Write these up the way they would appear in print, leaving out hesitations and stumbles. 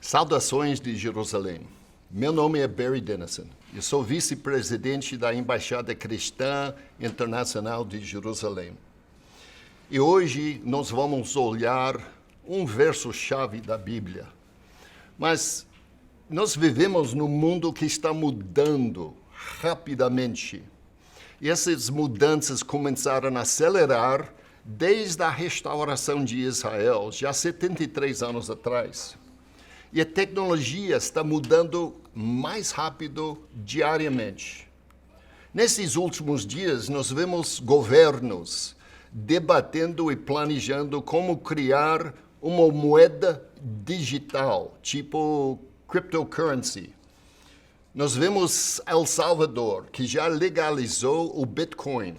Saudações de Jerusalém. Meu nome é Barry Dennison. Eu sou vice-presidente da Embaixada Cristã Internacional de Jerusalém. E hoje nós vamos olhar um verso-chave da Bíblia. Mas nós vivemos num mundo que está mudando rapidamente. E essas mudanças começaram a acelerar desde a restauração de Israel, já 73 anos atrás. E a tecnologia está mudando mais rápido diariamente. Nesses últimos dias, nós vemos governos debatendo e planejando como criar uma moeda digital, tipo cryptocurrency. Nós vemos El Salvador, que já legalizou o Bitcoin.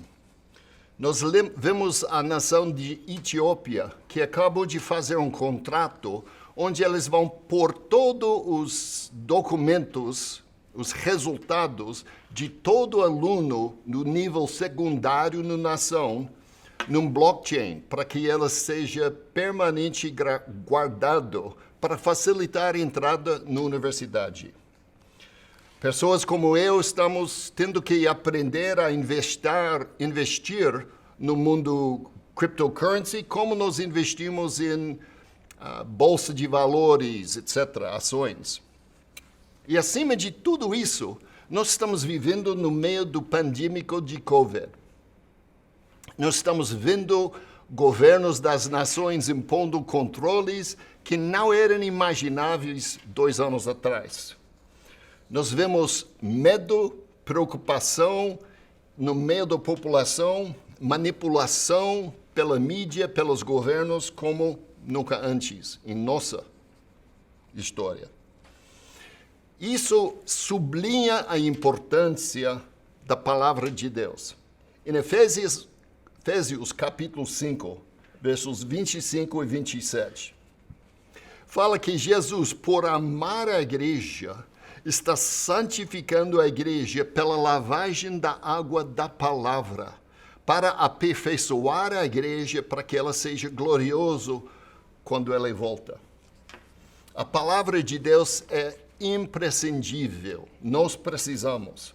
Nós vemos a nação de Etiópia, que acabou de fazer um contrato onde eles vão pôr todos os documentos, os resultados de todo aluno no nível secundário na nação, num blockchain, para que ela seja permanente guardado para facilitar a entrada na universidade. Pessoas como eu estamos tendo que aprender a investir no mundo cryptocurrency, como nós investimos em bolsa de valores, etc., ações. E acima de tudo isso, nós estamos vivendo no meio do pandêmico de Covid. Nós estamos vendo governos das nações impondo controles que não eram imagináveis 2 anos atrás. Nós vemos medo, preocupação no meio da população, manipulação pela mídia, pelos governos, como nunca antes em nossa história. Isso sublinha a importância da palavra de Deus. Em Efésios capítulo 5, versos 25 e 27, fala que Jesus, por amar a igreja, está santificando a igreja pela lavagem da água da palavra, para aperfeiçoar a igreja, para que ela seja gloriosa quando ela volta. A palavra de Deus é imprescindível, nós precisamos.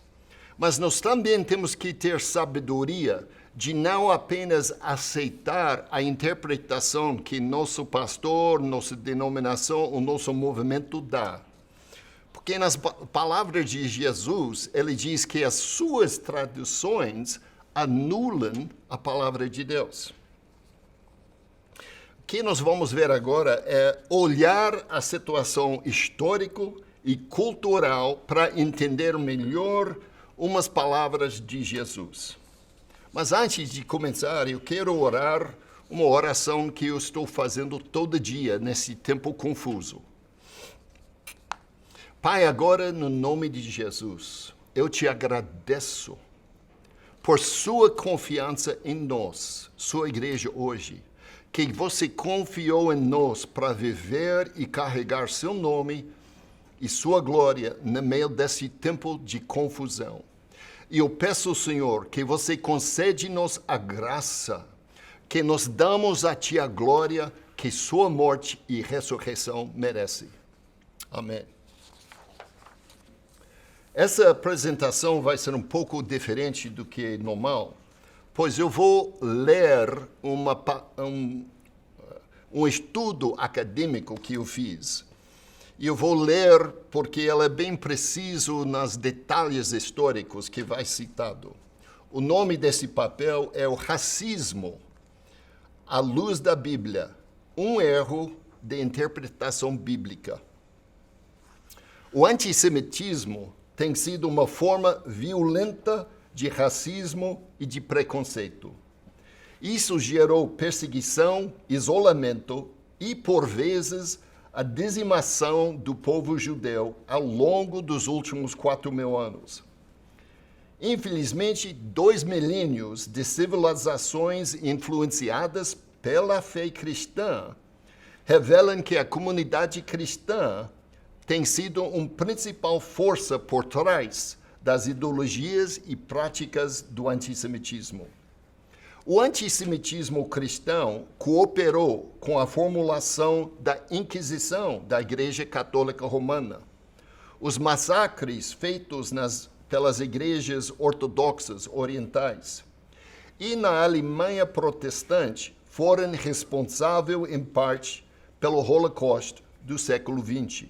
Mas nós também temos que ter sabedoria de não apenas aceitar a interpretação que nosso pastor, nossa denominação, o nosso movimento dá. Porque nas palavras de Jesus, ele diz que as suas traduções anulam a palavra de Deus. O que nós vamos ver agora é olhar a situação histórica e cultural para entender melhor umas palavras de Jesus. Mas antes de começar, eu quero orar uma oração que eu estou fazendo todo dia nesse tempo confuso. Pai, agora, no nome de Jesus, eu te agradeço por sua confiança em nós, sua igreja hoje, que você confiou em nós para viver e carregar seu nome e sua glória no meio desse tempo de confusão. E eu peço, Senhor, que você concede-nos a graça, que nós damos a Ti a glória que sua morte e ressurreição merece. Amém. Essa apresentação vai ser um pouco diferente do que normal, pois eu vou ler um estudo acadêmico que eu fiz. E eu vou ler porque ela é bem preciso nos detalhes históricos que vai citado. O nome desse papel é o Racismo à Luz da Bíblia, um erro de interpretação bíblica. O antissemitismo tem sido uma forma violenta de racismo e de preconceito. Isso gerou perseguição, isolamento e, por vezes, a dizimação do povo judeu ao longo dos últimos 4.000 anos. Infelizmente, 2 milênios de civilizações influenciadas pela fé cristã revelam que a comunidade cristã tem sido uma principal força por trás das ideologias e práticas do antissemitismo. O antissemitismo cristão cooperou com a formulação da Inquisição da Igreja Católica Romana. Os massacres feitos pelas igrejas ortodoxas orientais e na Alemanha protestante foram responsáveis, em parte, pelo Holocausto do século XX.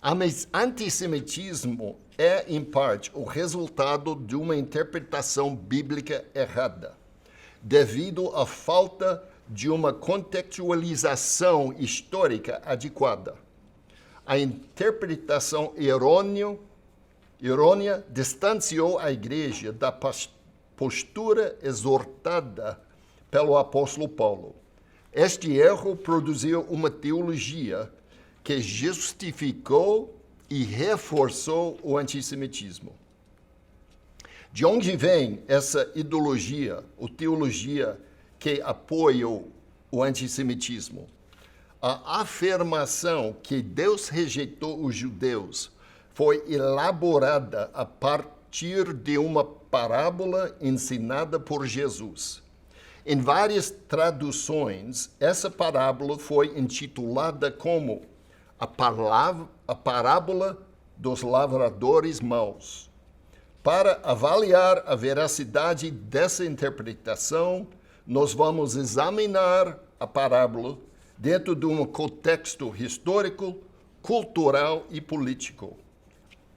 O antissemitismo é, em parte, o resultado de uma interpretação bíblica errada, devido à falta de uma contextualização histórica adequada. A interpretação errônea distanciou a igreja da postura exortada pelo apóstolo Paulo. Este erro produziu uma teologia que justificou e reforçou o antissemitismo. De onde vem essa ideologia, ou teologia que apoiou o antissemitismo? A afirmação que Deus rejeitou os judeus foi elaborada a partir de uma parábola ensinada por Jesus. Em várias traduções, essa parábola foi intitulada como a parábola dos lavradores maus. Para avaliar a veracidade dessa interpretação, nós vamos examinar a parábola dentro de um contexto histórico, cultural e político,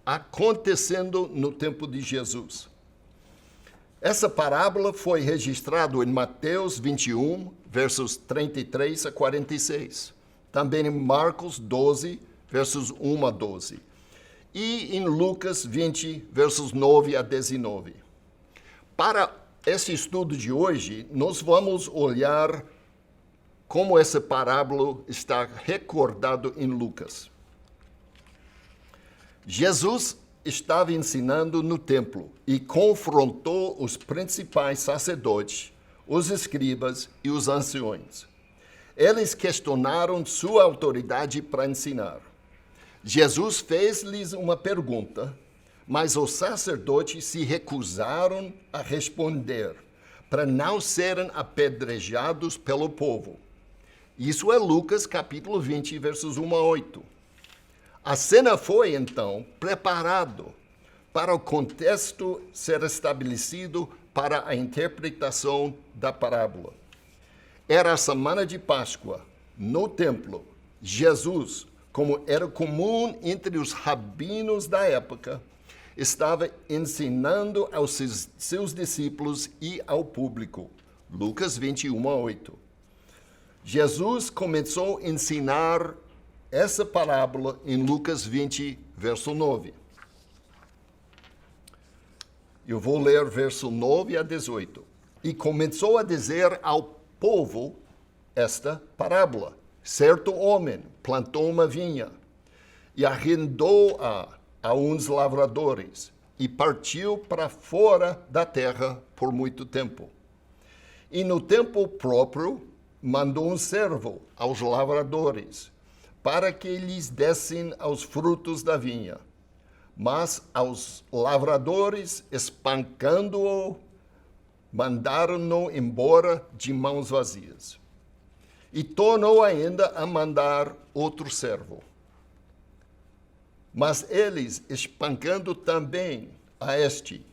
acontecendo no tempo de Jesus. Essa parábola foi registrada em Mateus 21, versos 33 a 46. Também em Marcos 12, versos 1 a 12. E em Lucas 20, versos 9 a 19. Para esse estudo de hoje, nós vamos olhar como essa parábola está recordado em Lucas. Jesus estava ensinando no templo e confrontou os principais sacerdotes, os escribas e os anciões. Eles questionaram sua autoridade para ensinar. Jesus fez-lhes uma pergunta, mas os sacerdotes se recusaram a responder, para não serem apedrejados pelo povo. Isso é Lucas capítulo 20, versos 1 a 8. A cena foi, então, preparada para o contexto ser estabelecido para a interpretação da parábola. Era a semana de Páscoa. No templo, Jesus, como era comum entre os rabinos da época, estava ensinando aos seus discípulos e ao público. Lucas 21 a 8. Jesus começou a ensinar essa parábola em Lucas 20, verso 9. Eu vou ler verso 9 a 18. E começou a dizer ao povo esta parábola. Certo homem plantou uma vinha e arrendou-a a uns lavradores e partiu para fora da terra por muito tempo. E no tempo próprio mandou um servo aos lavradores para que lhes dessem aos frutos da vinha. Mas aos lavradores, espancando-o, mandaram-no embora de mãos vazias. E tornou ainda a mandar outro servo. Mas eles, espancando também a este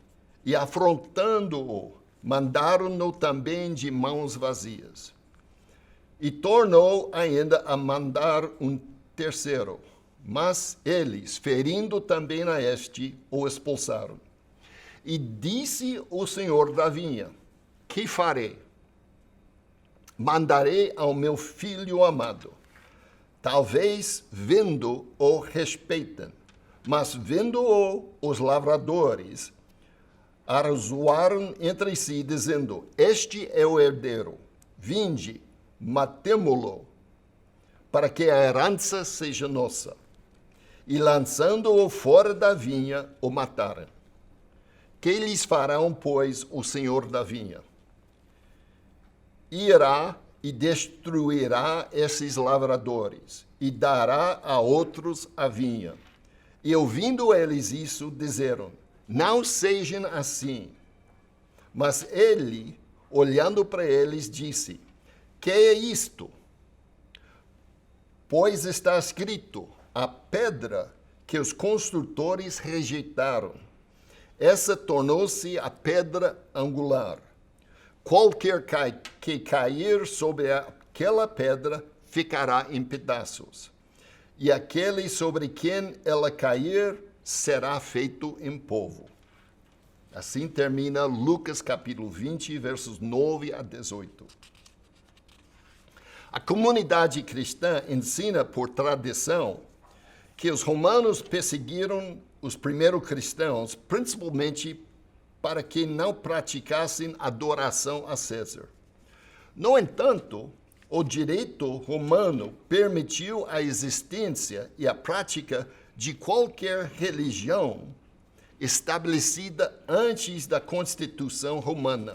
e afrontando-o, mandaram-no também de mãos vazias. E tornou ainda a mandar um terceiro. Mas eles, ferindo também a este, o expulsaram. E disse o senhor da vinha: que farei? Mandarei ao meu filho amado. Talvez vendo-o respeitem, mas vendo-o os lavradores arrazoaram entre si, dizendo: este é o herdeiro, vinde, matemo-lo, para que a herança seja nossa. E lançando-o fora da vinha, o mataram. Que lhes farão, pois, o senhor da vinha? Irá e destruirá esses lavradores, e dará a outros a vinha. E ouvindo eles isso, disseram: não sejam assim. Mas ele olhando para eles, disse: que é isto? Pois está escrito, a pedra que os construtores rejeitaram, essa tornou-se a pedra angular. Qualquer que cair sobre aquela pedra ficará em pedaços, e aquele sobre quem ela cair será feito em polvo. Assim termina Lucas capítulo 20, versos 9 a 18. A comunidade cristã ensina por tradição que os romanos perseguiram os primeiros cristãos, principalmente para que não praticassem adoração a César. No entanto, o direito romano permitiu a existência e a prática de qualquer religião estabelecida antes da Constituição romana.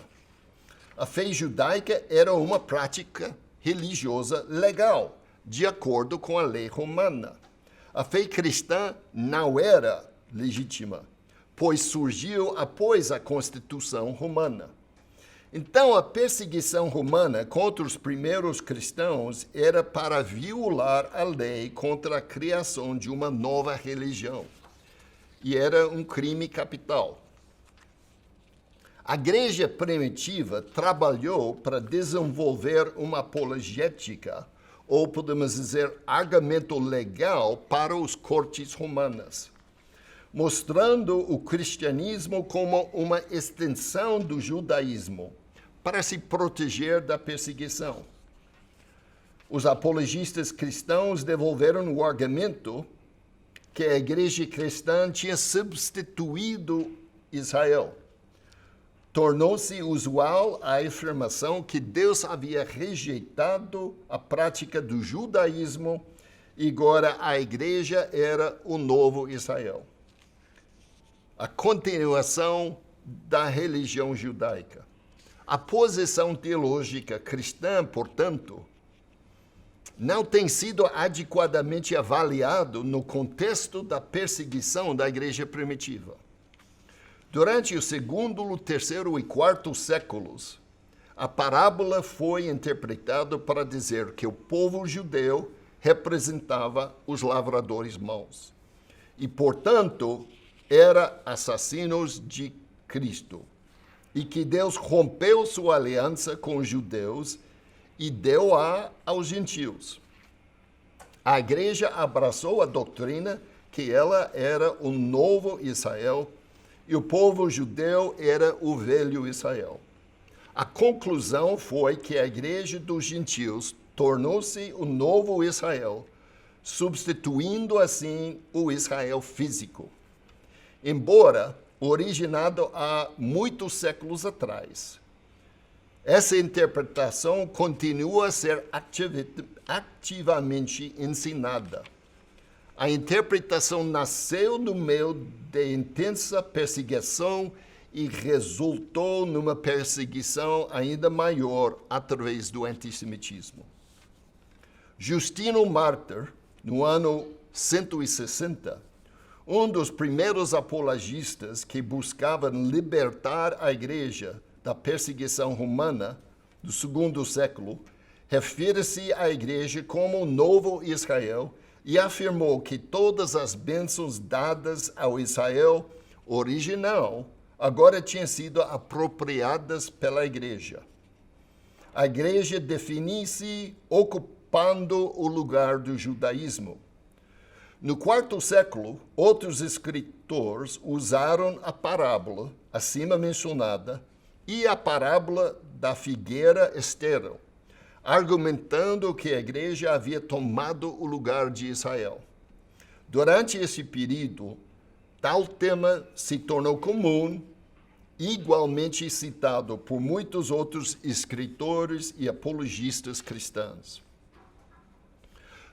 A fé judaica era uma prática religiosa legal, de acordo com a lei romana. A fé cristã não era legítima, pois surgiu após a Constituição romana. Então, a perseguição romana contra os primeiros cristãos era para violar a lei contra a criação de uma nova religião. E era um crime capital. A igreja primitiva trabalhou para desenvolver uma apologética, ou podemos dizer, argumento legal para os cortes romanas, mostrando o cristianismo como uma extensão do judaísmo, para se proteger da perseguição. Os apologistas cristãos desenvolveram o argumento que a igreja cristã tinha substituído Israel. Tornou-se usual a afirmação que Deus havia rejeitado a prática do judaísmo e agora a igreja era o novo Israel. A continuação da religião judaica. A posição teológica cristã, portanto, não tem sido adequadamente avaliado no contexto da perseguição da igreja primitiva. Durante o segundo, o terceiro e quarto séculos, a parábola foi interpretada para dizer que o povo judeu representava os lavradores maus e, portanto, era assassinos de Cristo, e que Deus rompeu sua aliança com os judeus e deu-a aos gentios. A igreja abraçou a doutrina que ela era o novo Israel e o povo judeu era o velho Israel. A conclusão foi que a igreja dos gentios tornou-se o novo Israel, substituindo assim o Israel físico. Embora originado há muitos séculos atrás, essa interpretação continua a ser ativamente ensinada. A interpretação nasceu no meio de intensa perseguição e resultou numa perseguição ainda maior através do antissemitismo. Justino Mártir, no ano 160, um dos primeiros apologistas que buscavam libertar a igreja da perseguição romana do segundo século, refere-se à igreja como o novo Israel e afirmou que todas as bênçãos dadas ao Israel original agora tinham sido apropriadas pela igreja. A igreja define-se ocupando o lugar do judaísmo. No quarto século, outros escritores usaram a parábola acima mencionada e a parábola da figueira estéril, argumentando que a igreja havia tomado o lugar de Israel. Durante esse período, tal tema se tornou comum, igualmente citado por muitos outros escritores e apologistas cristãos.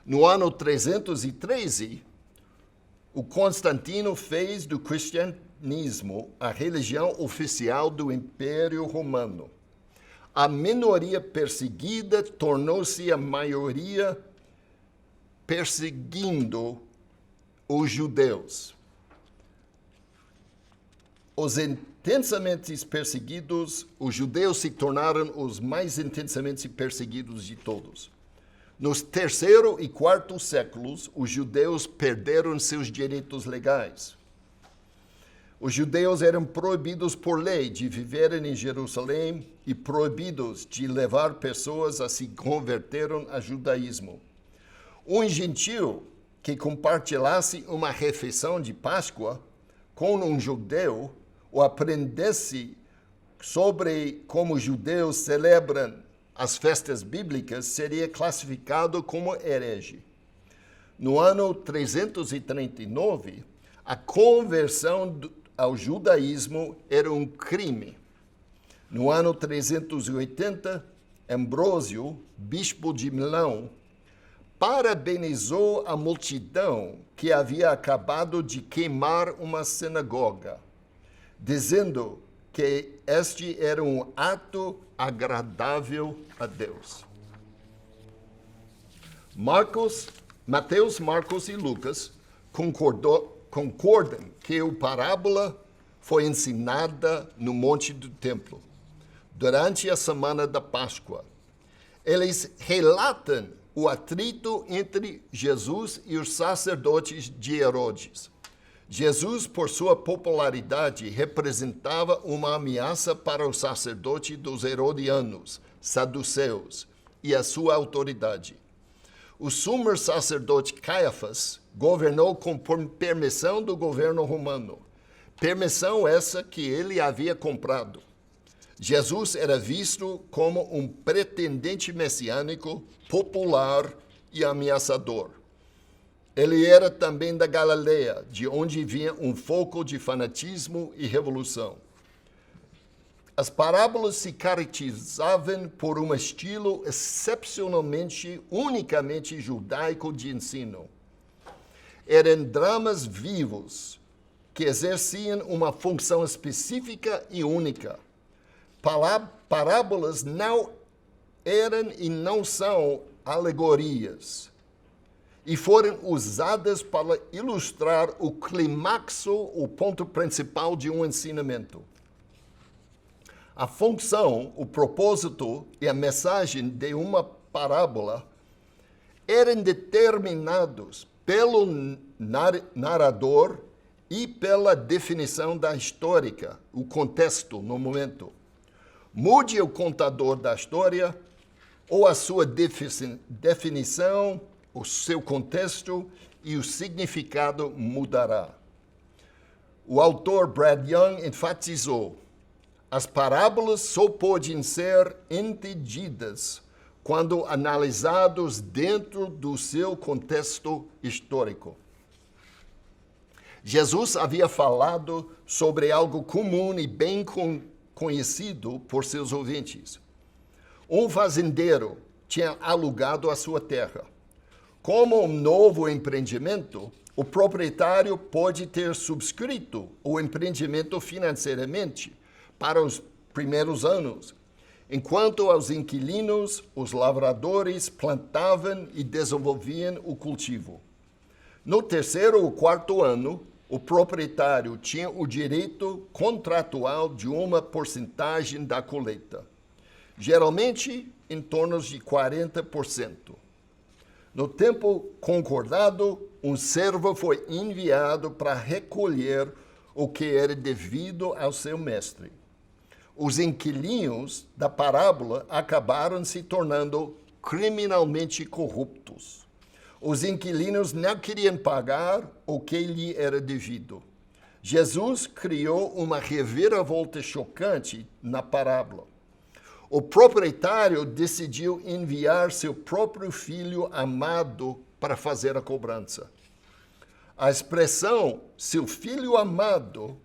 No ano 313, o Constantino fez do cristianismo a religião oficial do Império Romano. A minoria perseguida tornou-se a maioria, perseguindo os judeus. Os intensamente perseguidos, os judeus se tornaram os mais intensamente perseguidos de todos. Nos terceiro e quarto séculos, os judeus perderam seus direitos legais. Os judeus eram proibidos por lei de viverem em Jerusalém e proibidos de levar pessoas a se converterem ao judaísmo. Um gentil que compartilhasse uma refeição de Páscoa com um judeu ou aprendesse sobre como os judeus celebram as festas bíblicas seria classificado como herege. No ano 339, a conversão ao judaísmo era um crime. No ano 380, Ambrósio, bispo de Milão, parabenizou a multidão que havia acabado de queimar uma sinagoga, dizendo que este era um ato agradável a Deus. Mateus, Marcos e Lucas concordam que a parábola foi ensinada no Monte do Templo, durante a semana da Páscoa. Eles relatam o atrito entre Jesus e os sacerdotes de Herodes. Jesus, por sua popularidade, representava uma ameaça para o sacerdote dos herodianos, saduceus, e a sua autoridade. O sumo sacerdote Caifás governou com permissão do governo romano, permissão essa que ele havia comprado. Jesus era visto como um pretendente messiânico, popular e ameaçador. Ele era também da Galileia, de onde vinha um foco de fanatismo e revolução. As parábolas se caracterizavam por um estilo excepcionalmente, unicamente judaico de ensino. Eram dramas vivos que exerciam uma função específica e única. Parábolas não eram e não são alegorias, e foram usadas para ilustrar o clímaxo, o ponto principal de um ensinamento. A função, o propósito e a mensagem de uma parábola eram determinados pelo narrador e pela definição da histórica, o contexto no momento. Mude o contador da história, ou a sua definição, o seu contexto e o significado mudará. O autor Brad Young enfatizou: as parábolas só podem ser entendidas quando analisados dentro do seu contexto histórico. Jesus havia falado sobre algo comum e bem conhecido por seus ouvintes. Um fazendeiro tinha alugado a sua terra. Como um novo empreendimento, o proprietário pode ter subscrito o empreendimento financeiramente para os primeiros anos, enquanto os inquilinos, os lavradores, plantavam e desenvolviam o cultivo. No terceiro ou quarto ano, o proprietário tinha o direito contratual de uma porcentagem da colheita, geralmente em torno de 40%. No tempo concordado, um servo foi enviado para recolher o que era devido ao seu mestre. Os inquilinos da parábola acabaram se tornando criminalmente corruptos. Os inquilinos não queriam pagar o que lhe era devido. Jesus criou uma reviravolta chocante na parábola. O proprietário decidiu enviar seu próprio filho amado para fazer a cobrança. A expressão seu filho amado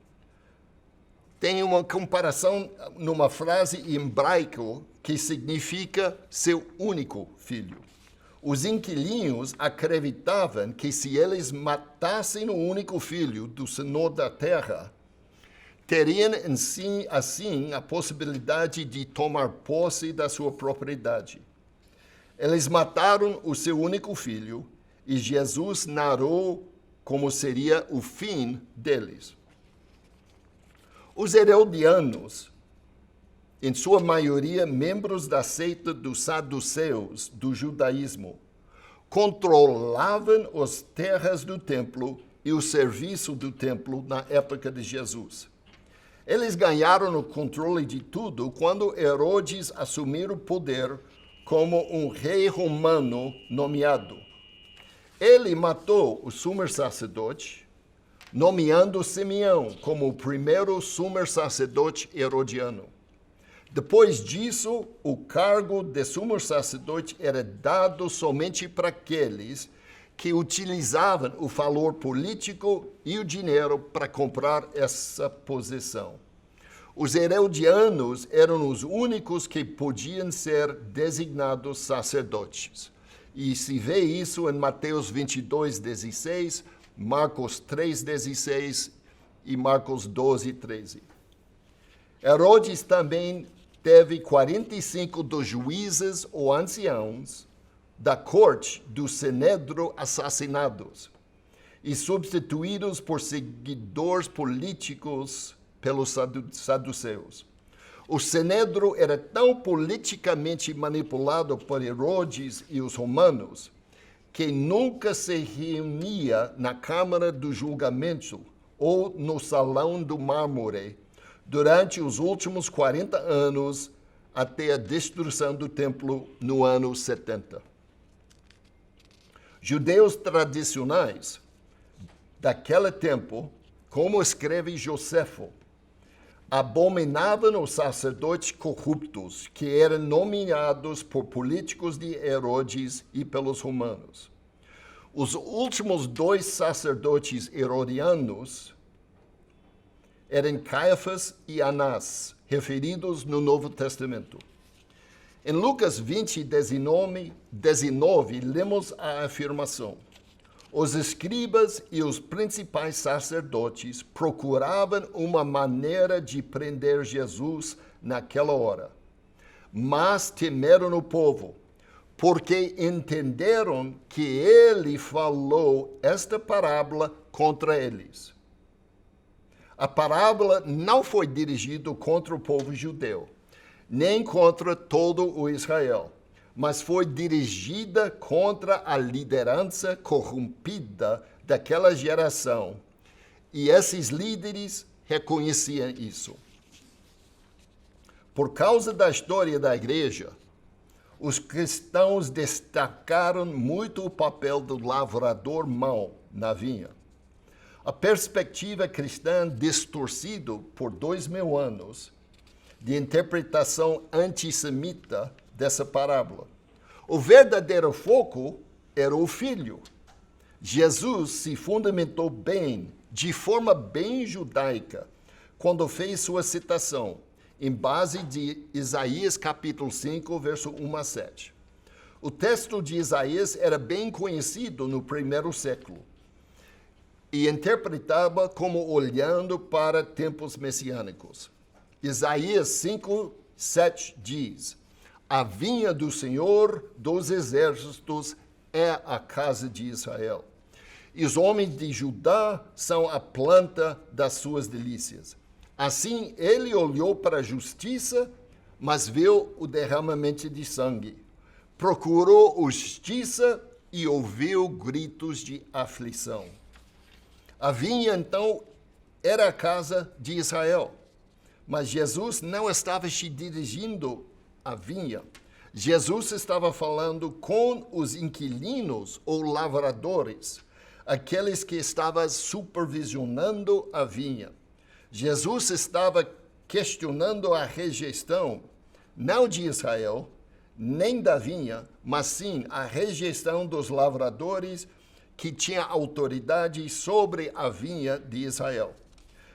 tem uma comparação numa frase em hebraico que significa seu único filho. Os inquilinos acreditavam que se eles matassem o único filho do senhor da terra, teriam assim a possibilidade de tomar posse da sua propriedade. Eles mataram o seu único filho e Jesus narrou como seria o fim deles. Os herodianos, em sua maioria membros da seita dos saduceus do judaísmo, controlavam as terras do templo e o serviço do templo na época de Jesus. Eles ganharam o controle de tudo quando Herodes assumiu o poder como um rei romano nomeado. Ele matou o sumo sacerdote, nomeando Simeão como o primeiro sumo sacerdote herodiano. Depois disso, o cargo de sumo sacerdote era dado somente para aqueles que utilizavam o valor político e o dinheiro para comprar essa posição. Os herodianos eram os únicos que podiam ser designados sacerdotes. E se vê isso em Mateus 22:16, Marcos 3:16 e Marcos 12:13. Herodes também teve 45 dos juízes ou anciãos da corte do Sinédrio assassinados e substituídos por seguidores políticos pelos saduceus. O Sinédrio era tão politicamente manipulado por Herodes e os romanos que nunca se reunia na Câmara do Julgamento ou no Salão do Mármore durante os últimos 40 anos até a destruição do templo no ano 70. Judeus tradicionais daquele tempo, como escreve Joséfo, abominavam os sacerdotes corruptos que eram nomeados por políticos de Herodes e pelos romanos. Os últimos 2 sacerdotes herodianos eram Caifás e Anás, referidos no Novo Testamento. Em Lucas 20:19, lemos a afirmação: os escribas e os principais sacerdotes procuravam uma maneira de prender Jesus naquela hora, mas temeram o povo, porque entenderam que ele falou esta parábola contra eles. A parábola não foi dirigida contra o povo judeu, nem contra todo o Israel, mas foi dirigida contra a liderança corrompida daquela geração. E esses líderes reconheciam isso. Por causa da história da igreja, os cristãos destacaram muito o papel do lavrador mau na vinha. A perspectiva cristã distorcida por 2000 anos de interpretação antissemita dessa parábola. O verdadeiro foco era o filho. Jesus se fundamentou bem, de forma bem judaica, quando fez sua citação, em base de Isaías capítulo 5, verso 1-7. O texto de Isaías era bem conhecido no primeiro século e interpretava como olhando para tempos messiânicos. Isaías 5:7 diz: a vinha do Senhor dos exércitos é a casa de Israel, e os homens de Judá são a planta das suas delícias. Assim ele olhou para a justiça, mas viu o derramamento de sangue. Procurou justiça e ouviu gritos de aflição. A vinha, então, era a casa de Israel. Mas Jesus não estava se dirigindo à vinha. Jesus estava falando com os inquilinos ou lavradores, aqueles que estavam supervisionando a vinha. Jesus estava questionando a rejeição, não de Israel, nem da vinha, mas sim a rejeição dos lavradores que tinham autoridade sobre a vinha de Israel.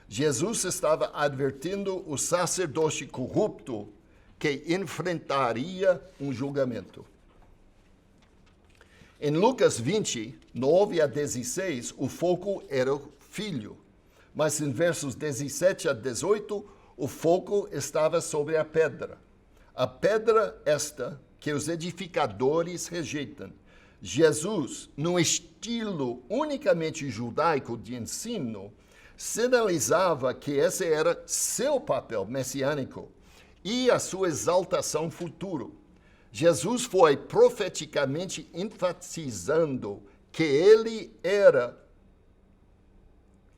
Jesus estava advertindo o sacerdote corrupto que enfrentaria um julgamento. Em Lucas 20, 9-16, o foco era o filho, mas em versos 17-18, o foco estava sobre a pedra. A pedra esta que os edificadores rejeitam. Jesus, num estilo unicamente judaico de ensino, sinalizava que esse era seu papel messiânico e a sua exaltação futuro. Jesus foi profeticamente enfatizando que ele era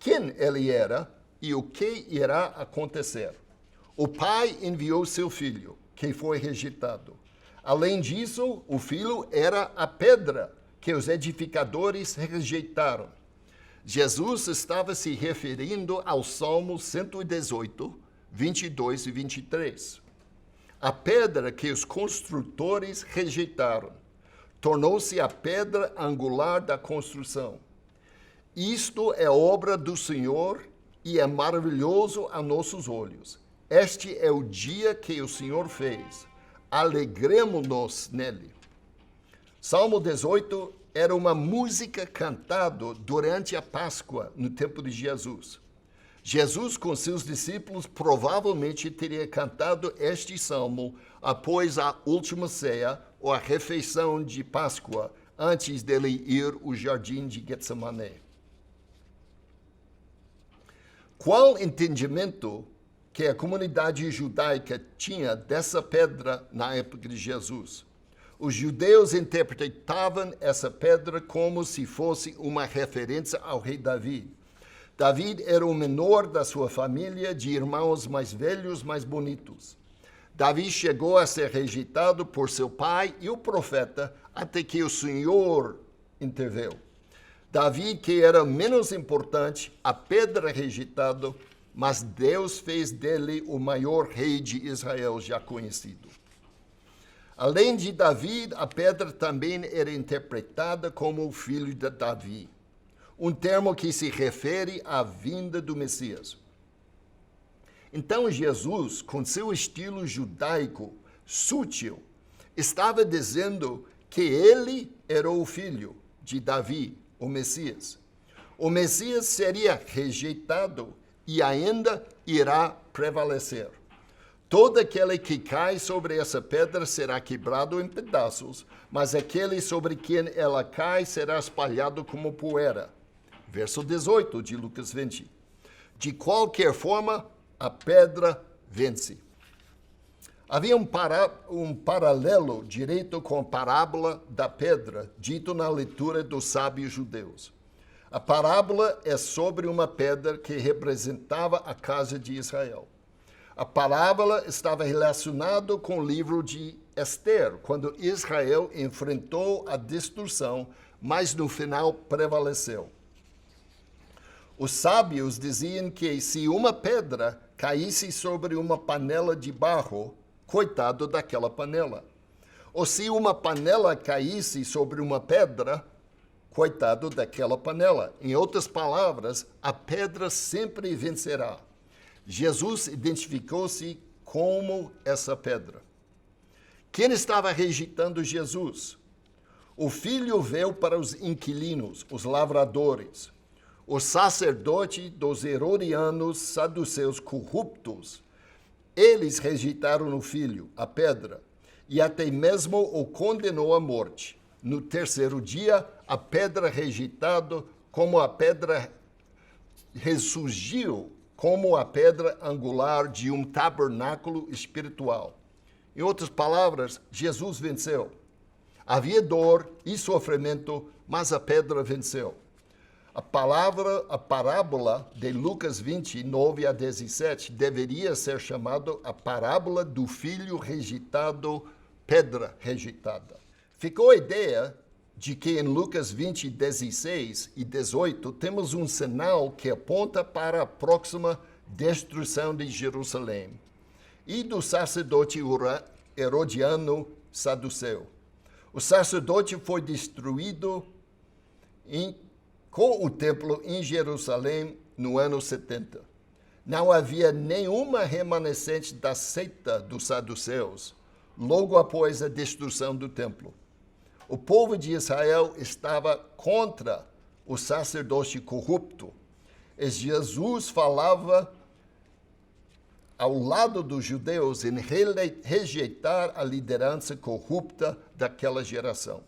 quem ele era e o que irá acontecer. O Pai enviou seu Filho, que foi rejeitado. Além disso, o Filho era a pedra que os edificadores rejeitaram. Jesus estava se referindo ao Salmo 118, 22 e 23. A pedra que os construtores rejeitaram tornou-se a pedra angular da construção. Isto é obra do Senhor e é maravilhoso a nossos olhos. Este é o dia que o Senhor fez. Alegremo-nos nele. Salmo 18 era uma música cantada durante a Páscoa, no tempo de Jesus. Jesus, com seus discípulos, provavelmente teria cantado este salmo após a última ceia ou a refeição de Páscoa, antes dele ir ao jardim de Getsemane. Qual entendimento que a comunidade judaica tinha dessa pedra na época de Jesus? Os judeus interpretavam essa pedra como se fosse uma referência ao rei Davi. Davi era o menor da sua família de irmãos mais velhos, mais bonitos. Davi chegou a ser rejeitado por seu pai e o profeta até que o Senhor interveio. Davi, que era menos importante, a pedra rejeitada, mas Deus fez dele o maior rei de Israel já conhecido. Além de Davi, a pedra também era interpretada como o filho de Davi, um termo que se refere à vinda do Messias. Então Jesus, com seu estilo judaico sutil, estava dizendo que ele era o filho de Davi, o Messias. O Messias seria rejeitado e ainda irá prevalecer. Todo aquele que cai sobre essa pedra será quebrado em pedaços, mas aquele sobre quem ela cai será espalhado como poeira. Verso 18 de Lucas 20. De qualquer forma, a pedra vence. Havia um paralelo direto com a parábola da pedra, dito na leitura dos sábios judeus. A parábola é sobre uma pedra que representava a casa de Israel. A parábola estava relacionada com o livro de Esther, quando Israel enfrentou a destruição, mas no final prevaleceu. Os sábios diziam que se uma pedra caísse sobre uma panela de barro, coitado daquela panela. Ou se uma panela caísse sobre uma pedra, coitado daquela panela. Em outras palavras, a pedra sempre vencerá. Jesus identificou-se como essa pedra. Quem estava rejeitando Jesus? O filho veio para os inquilinos, os lavradores. Os sacerdotes dos herodianos, saduceus corruptos, eles rejeitaram o filho, a pedra, e até mesmo o condenou à morte. No terceiro dia, a pedra rejeitada, como a pedra ressurgiu, como a pedra angular de um tabernáculo espiritual. Em outras palavras, Jesus venceu. Havia dor e sofrimento, mas a pedra venceu. A parábola de Lucas 20, 9 a 17, deveria ser chamada a parábola do filho rejeitado, pedra rejeitada. Ficou a ideia de que em Lucas 20, 16 e 18, temos um sinal que aponta para a próxima destruição de Jerusalém e do sacerdote herodiano saduceu. O sacerdote foi destruído com o templo em Jerusalém no ano 70. Não havia nenhuma remanescente da seita dos saduceus logo após a destruição do templo. O povo de Israel estava contra o sacerdote corrupto. E Jesus falava ao lado dos judeus em rejeitar a liderança corrupta daquela geração.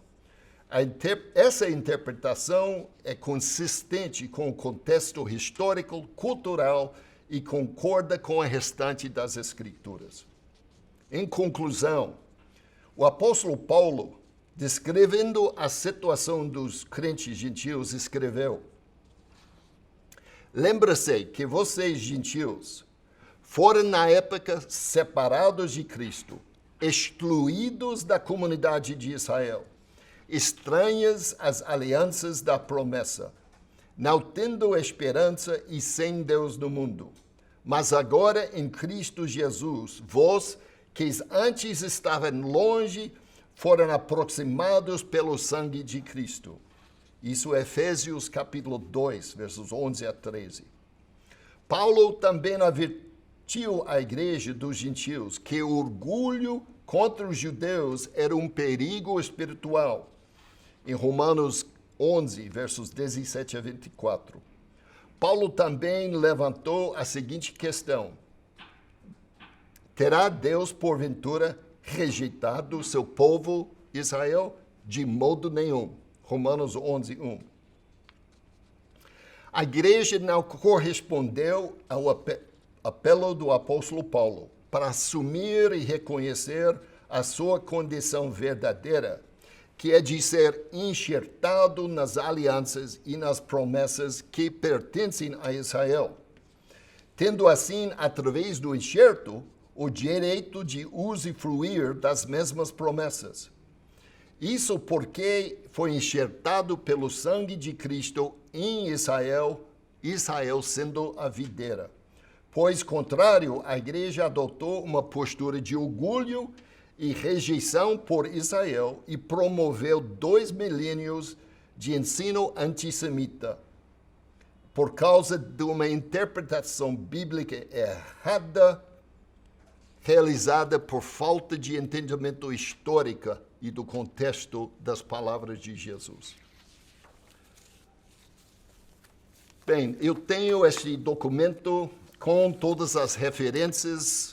Essa interpretação é consistente com o contexto histórico, cultural e concorda com a restante das Escrituras. Em conclusão, o apóstolo Paulo, descrevendo a situação dos crentes gentios, escreveu: lembra-se que vocês, gentios, foram na época separados de Cristo, excluídos da comunidade de Israel, estranhas às alianças da promessa, não tendo esperança e sem Deus no mundo. Mas agora em Cristo Jesus, vós que antes estavam longe, foram aproximados pelo sangue de Cristo. Isso é Efésios capítulo 2, versos 11 a 13. Paulo também avertiu a igreja dos gentios que o orgulho contra os judeus era um perigo espiritual. Em Romanos 11, versos 17 a 24. Paulo também levantou a seguinte questão: terá Deus, porventura, rejeitado seu povo Israel? De modo nenhum. Romanos 11, 1. A igreja não correspondeu ao apelo do apóstolo Paulo para assumir e reconhecer a sua condição verdadeira, que é de ser enxertado nas alianças e nas promessas que pertencem a Israel, tendo assim, através do enxerto, o direito de usufruir das mesmas promessas. Isso porque foi enxertado pelo sangue de Cristo em Israel, Israel sendo a videira. Pois, contrário, a igreja adotou uma postura de orgulho e rejeição por Israel e promoveu 2 milênios de ensino antissemita por causa de uma interpretação bíblica errada realizada por falta de entendimento histórico e do contexto das palavras de Jesus. Bem, eu tenho este documento com todas as referências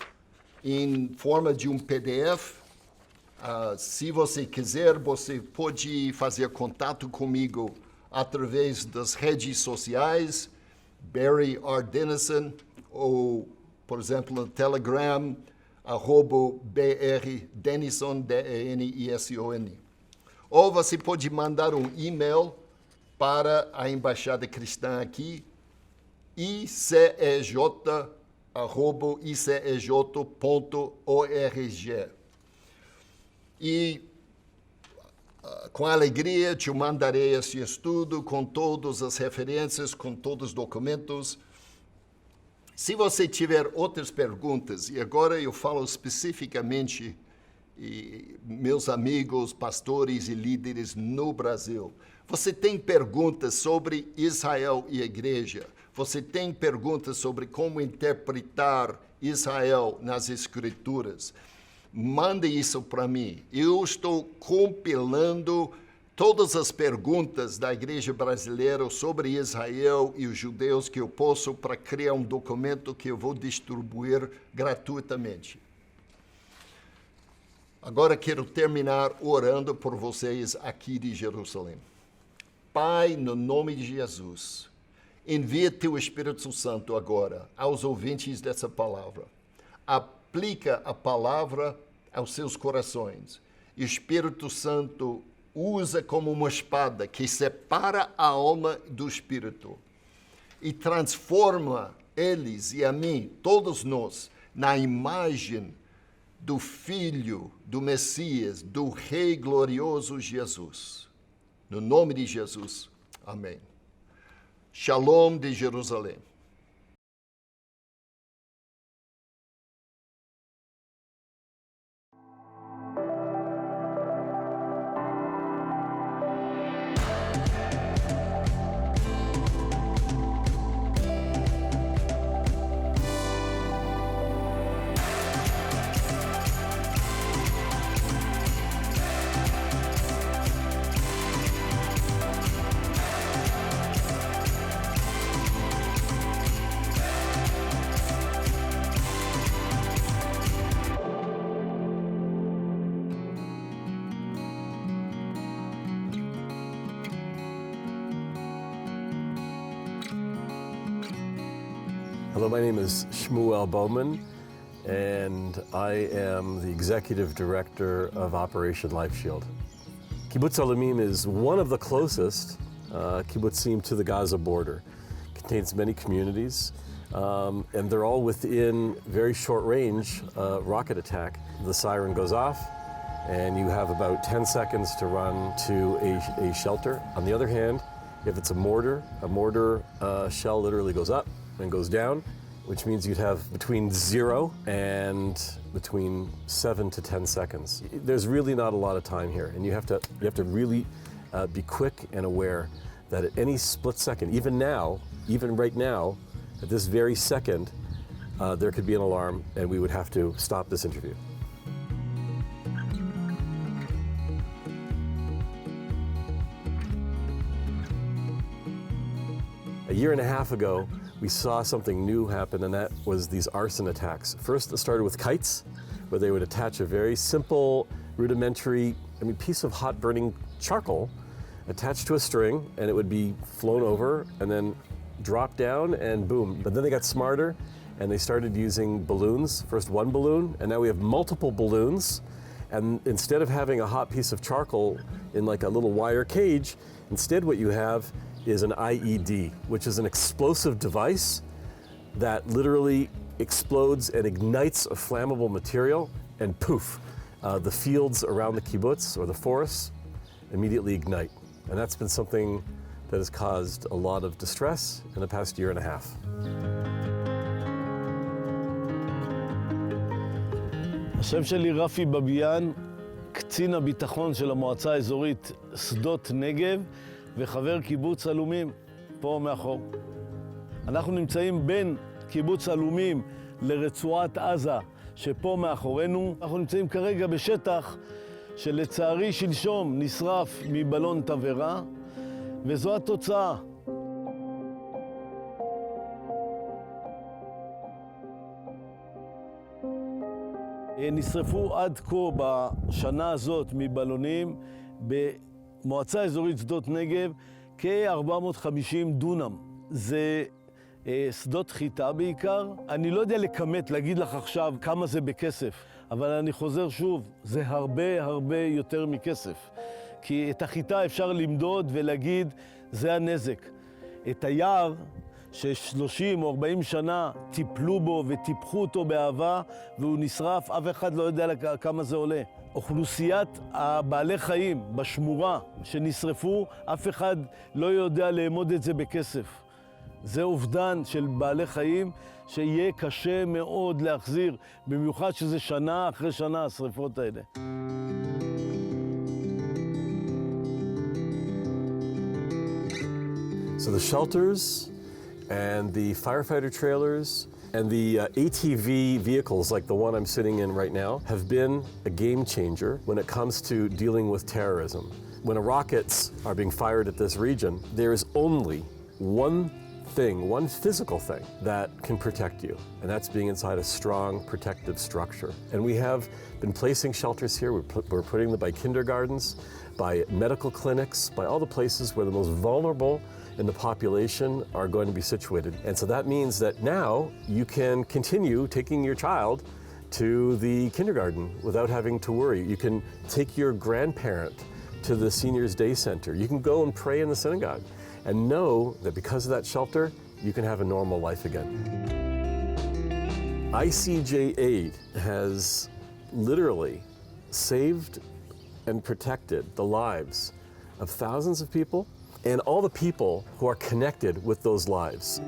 em forma de um PDF. Se você quiser, você pode fazer contato comigo através das redes sociais, Barry R. Dennison, ou, por exemplo, no Telegram, @BR Dennison, Denison. Ou você pode mandar um e-mail para a Embaixada Cristã aqui, icej@icej.org. E com alegria te mandarei esse estudo com todas as referências, com todos os documentos. Se você tiver outras perguntas, e agora eu falo especificamente meus amigos, pastores e líderes no Brasil, você tem perguntas sobre Israel e a igreja? Você tem perguntas sobre como interpretar Israel nas Escrituras? Mande isso para mim. Eu estou compilando todas as perguntas da igreja brasileira sobre Israel e os judeus que eu posso para criar um documento que eu vou distribuir gratuitamente. Agora quero terminar orando por vocês aqui de Jerusalém. Pai, no nome de Jesus, envia teu Espírito Santo agora aos ouvintes dessa palavra. Aplica a palavra aos seus corações. E o Espírito Santo usa como uma espada que separa a alma do espírito e transforma eles e a mim, todos nós, na imagem do Filho, do Messias, do Rei glorioso Jesus. No nome de Jesus. Amém. Shalom de Jerusalém. Hello, my name is Shmuel Bowman, and I am the Executive Director of Operation Life Shield. Kibbutz Alumim is one of the closest kibbutzim to the Gaza border. It contains many communities, and they're all within very short range rocket attack. The siren goes off, and you have about 10 seconds to run to a shelter. On the other hand, if it's a mortar shell literally goes up and goes down, which means you'd have between 0 and between 7 to 10 seconds. There's really not a lot of time here, and you have to really be quick and aware that at any split second, even right now, at this very second, there could be an alarm, and we would have to stop this interview. A year and a half ago, we saw something new happen, and that was these arson attacks. First, it started with kites, where they would attach a very simple, rudimentary, piece of hot burning charcoal attached to a string, and it would be flown over and then drop down and boom. But then they got smarter, and they started using balloons. First one balloon, and now we have multiple balloons. And instead of having a hot piece of charcoal in like a little wire cage, instead what you have is an IED, which is an explosive device that literally explodes and ignites a flammable material, and poof, the fields around the kibbutz or the forests immediately ignite. And that's been something that has caused a lot of distress in the past year and a half. השם שלי רפי בביאן, קצין הביטחון של המועצה האזורית שדות נגב וחבר קיבוץ אלומים, פה מאחור. אנחנו נמצאים בין קיבוץ אלומים לרצועת עזה, שפה מאחורינו. אנחנו נמצאים כרגע בשטח שלצערי שלשום נשרף מבלון תבערה, וזו התוצאה. נשרפו עד כה בשנה הזאת מבלונים במועצה אזורית שדות נגב כ-450 דונם. זה שדות חיטה בעיקר. אני לא יודע לכמת, להגיד לך עכשיו כמה זה בכסף, אבל אני חוזר שוב, זה הרבה יותר מכסף. כי את החיטה אפשר למדוד ולהגיד, זה הנזק. את היער, ש30 או 40 שנה טיפלו בו וטיפחו אותו באהבה, והוא נשרף, אף אחד לא יודע כמה זה עולה. אוכלוסיית הבעלי חיים בשמורה שנשרפו, אף אחד לא יודע לאמוד את זה בכסף. זה אובדן של בעלי חיים שיהיה קשה מאוד להחזיר, במיוחד שזה שנה אחרי שנה השרפות האלה. So the shelters and the firefighter trailers and the ATV vehicles like the one I'm sitting in right now have been a game changer when it comes to dealing with terrorism. When rockets are being fired at this region, there is only one physical thing that can protect you, and that's being inside a strong protective structure. And we have been placing shelters here. We're putting them by kindergartens, by medical clinics, by all the places where the most vulnerable in the population are going to be situated. And so that means that now you can continue taking your child to the kindergarten without having to worry. You can take your grandparent to the Seniors Day Center. You can go and pray in the synagogue and know that because of that shelter, you can have a normal life again. ICJ Aid has literally saved and protected the lives of thousands of people and all the people who are connected with those lives.